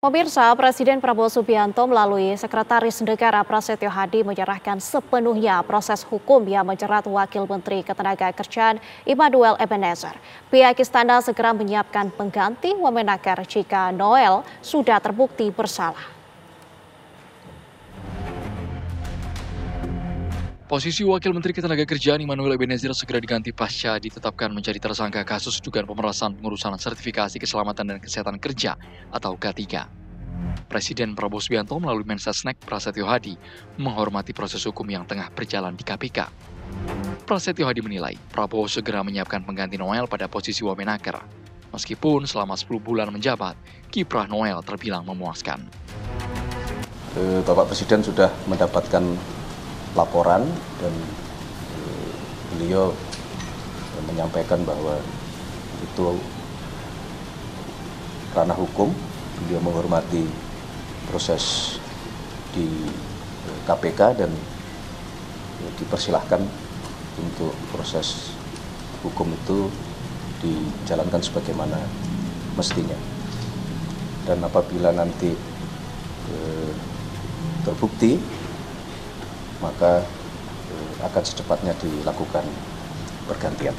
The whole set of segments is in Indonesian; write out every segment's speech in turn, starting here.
Pemirsa, Presiden Prabowo Subianto melalui Sekretaris Negara Prasetyo Hadi menyerahkan sepenuhnya proses hukum yang menjerat Wakil Menteri Ketenagakerjaan Immanuel Ebenezer. Pihak istana segera menyiapkan pengganti Wamenakar jika Noel sudah terbukti bersalah. Posisi Wakil Menteri Ketenagakerjaan Immanuel Ebenezer segera diganti pasca ditetapkan menjadi tersangka kasus dugaan pemerasan pengurusan sertifikasi keselamatan dan kesehatan kerja atau K3. Presiden Prabowo Subianto melalui Mensesnek Prasetyo Hadi menghormati proses hukum yang tengah berjalan di KPK. Prasetyo Hadi menilai Prabowo segera menyiapkan pengganti Noel pada posisi Wamenakar. Meskipun selama 10 bulan menjabat, kiprah Noel terbilang memuaskan. Bapak Presiden sudah mendapatkan laporan dan beliau menyampaikan bahwa itu ranah hukum, beliau menghormati proses di KPK dan dipersilahkan untuk proses hukum itu dijalankan sebagaimana mestinya. Dan apabila nanti terbukti, maka akan secepatnya dilakukan pergantian.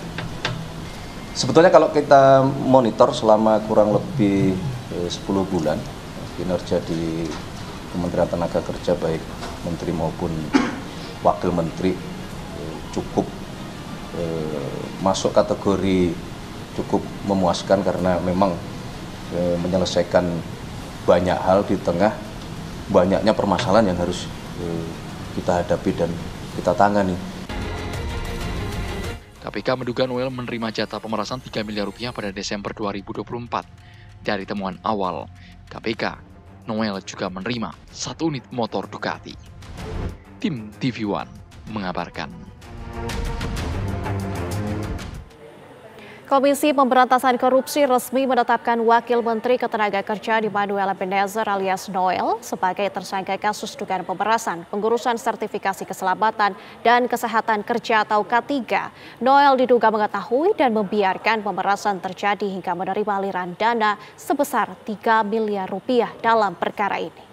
Sebetulnya kalau kita monitor selama kurang lebih 10 bulan, kinerja di Kementerian Tenaga Kerja baik Menteri maupun Wakil Menteri cukup masuk kategori cukup memuaskan karena memang menyelesaikan banyak hal di tengah banyaknya permasalahan yang harus kita hadapi dan kita tangani. KPK menduga Noel menerima jatah pemerasan 3 miliar rupiah pada Desember 2024. Dari temuan awal, KPK, Noel juga menerima 1 unit motor Ducati. Tim TV One mengabarkan. Komisi Pemberantasan Korupsi resmi menetapkan Wakil Menteri Ketenagakerjaan Immanuel Ebenezer alias Noel sebagai tersangka kasus dugaan pemerasan, pengurusan sertifikasi keselamatan dan kesehatan kerja atau K3. Noel diduga mengetahui dan membiarkan pemerasan terjadi hingga menerima aliran dana sebesar 3 miliar rupiah dalam perkara ini.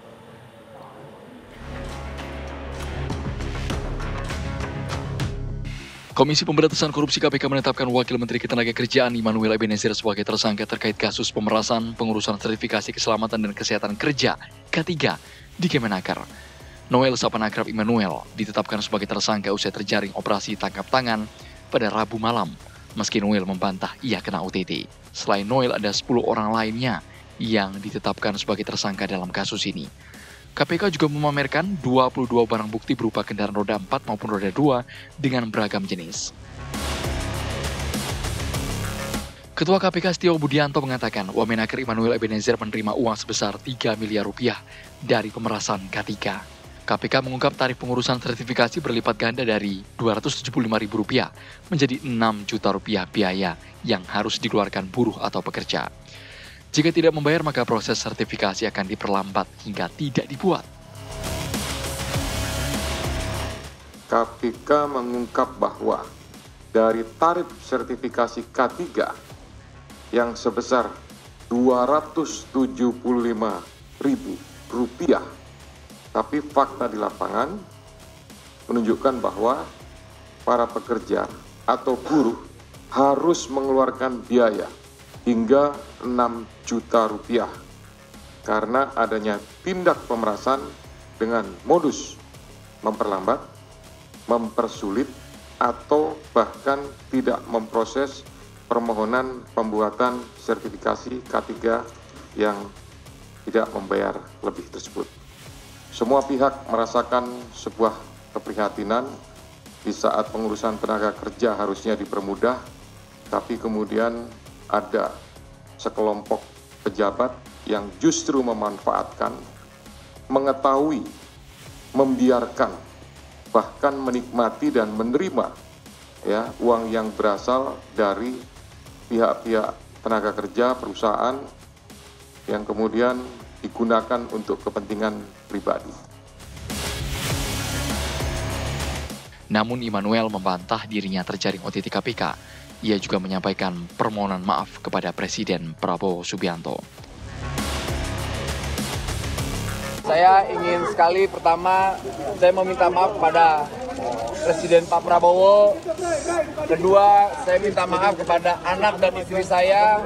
Komisi Pemberantasan Korupsi KPK menetapkan Wakil Menteri Ketenagakerjaan Immanuel Ebenezer sebagai tersangka terkait kasus pemerasan, pengurusan sertifikasi keselamatan dan kesehatan kerja K3 di Kemenakar. Noel sapan akrab Immanuel ditetapkan sebagai tersangka usai terjaring operasi tangkap tangan pada Rabu malam. Meski Noel membantah ia kena OTT. Selain Noel ada 10 orang lainnya yang ditetapkan sebagai tersangka dalam kasus ini. KPK juga memamerkan 22 barang bukti berupa kendaraan roda 4 maupun roda 2 dengan beragam jenis. Ketua KPK Setio Budianto mengatakan Wamenakar Immanuel Ebenezer menerima uang sebesar 3 miliar rupiah dari pemerasan K3. KPK mengungkap tarif pengurusan sertifikasi berlipat ganda dari Rp275.000 menjadi Rp6 juta biaya yang harus dikeluarkan buruh atau pekerja. Jika tidak membayar, maka proses sertifikasi akan diperlambat hingga tidak dibuat. KPK mengungkap bahwa dari tarif sertifikasi K3 yang sebesar Rp275.000, tapi fakta di lapangan menunjukkan bahwa para pekerja atau buruh harus mengeluarkan biaya hingga Rp6 juta karena adanya tindak pemerasan dengan modus memperlambat, mempersulit, atau bahkan tidak memproses permohonan pembuatan sertifikasi K3 yang tidak membayar lebih tersebut. Semua pihak merasakan sebuah keprihatinan di saat pengurusan tenaga kerja harusnya dipermudah, tapi kemudian ada sekelompok pejabat yang justru memanfaatkan, mengetahui, membiarkan, bahkan menikmati dan menerima uang yang berasal dari pihak-pihak tenaga kerja perusahaan yang kemudian digunakan untuk kepentingan pribadi. Namun Immanuel membantah dirinya terjaring OTT KPK. Ia juga menyampaikan permohonan maaf kepada Presiden Prabowo Subianto. Saya ingin sekali pertama saya meminta maaf kepada Presiden Pak Prabowo. Kedua, saya minta maaf kepada anak dan istri saya.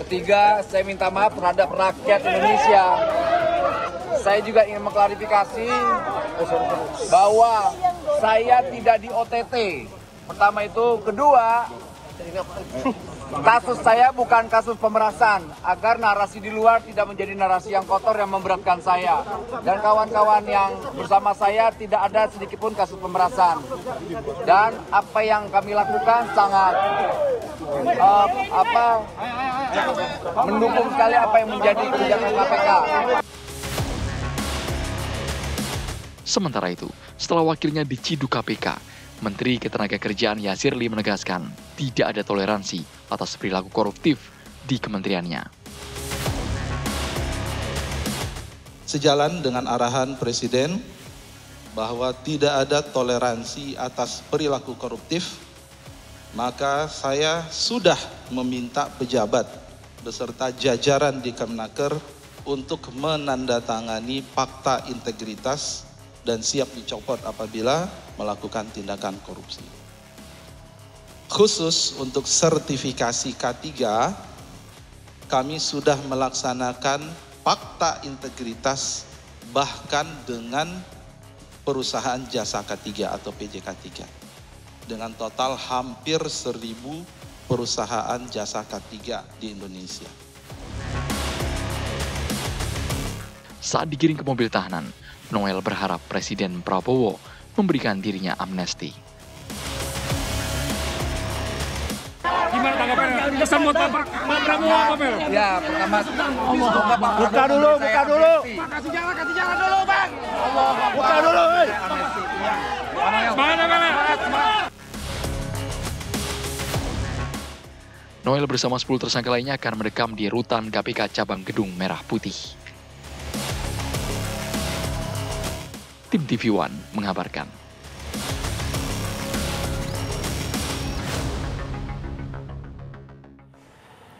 Ketiga, saya minta maaf terhadap rakyat Indonesia. Saya juga ingin mengklarifikasi bahwa saya tidak di OTT. Pertama itu. Kedua, kasus saya bukan kasus pemerasan, agar narasi di luar tidak menjadi narasi yang kotor yang memberatkan saya. Dan kawan-kawan yang bersama saya tidak ada sedikitpun kasus pemerasan. Dan apa yang kami lakukan sangat mendukung sekali apa yang menjadi kebijakan KPK. Sementara itu, setelah wakilnya diciduk KPK, Menteri Ketenagakerjaan Yasirli menegaskan tidak ada toleransi atas perilaku koruptif di kementeriannya. Sejalan dengan arahan Presiden bahwa tidak ada toleransi atas perilaku koruptif, maka saya sudah meminta pejabat beserta jajaran di Kemenaker untuk menandatangani fakta integritas dan siap dicopot apabila melakukan tindakan korupsi. Khusus untuk sertifikasi K3, kami sudah melaksanakan fakta integritas bahkan dengan perusahaan jasa K3 atau PJK3. Dengan total hampir 1.000 perusahaan jasa K3 di Indonesia. Saat digiring ke mobil tahanan, Noel berharap Presiden Prabowo memberikan dirinya amnesti. Gimana tanggapannya? Kesan buat Pak Prabowo apa, Pel? Ya, pertama semoga Pak Buka dulu. Kasih jalan dulu, Bang. Buka dulu, hei. Semangat, Noel bersama 10 tersangka lainnya akan mendekam di rutan KPK Cabang Gedung Merah Putih. Tim TV One mengabarkan.